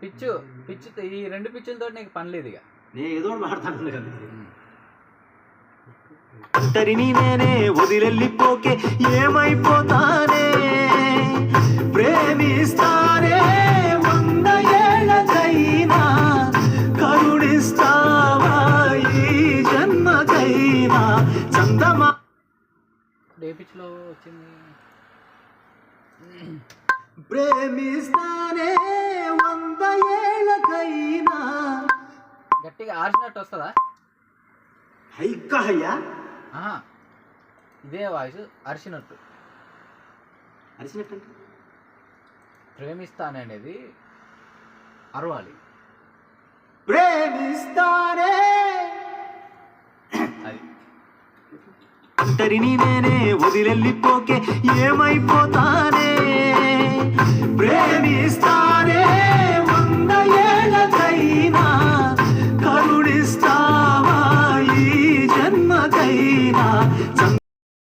పిచ్చు పిచ్చు ఈ రెండు పిచ్చులతో నీకు పని లేదు ఇక నేను ఏదో మాట్లాడుతాను కదా ఒంటరిని నేనే వదిలెళ్ళిపోకే ఏమైపోతానే ప్రేమిస్తానే 100 ఏళ్ళకైనా కరుణిస్తావా ఈ జన్మకైనా చందమా ఏ పిచ్చులో వచ్చింది ప్రేమిస్తానే 100 ఏళ్ళకైనా గట్టిగా ఆర్చినట్టు వస్తుందా హైక్క హయ్యా ఇదే వాయిస్ అరిచినట్టు అరిచినట్టు ప్రేమిస్తాననేది అరవాలి ప్రేమిస్తానే అది ఒంటరిని నేనే వదిలెళ్ళిపోకే ఏమైపోతానే ప్రేమిస్తానే 100 ఏళ్ళకైనా కరుణిస్తావా ఈ జన్మకైనా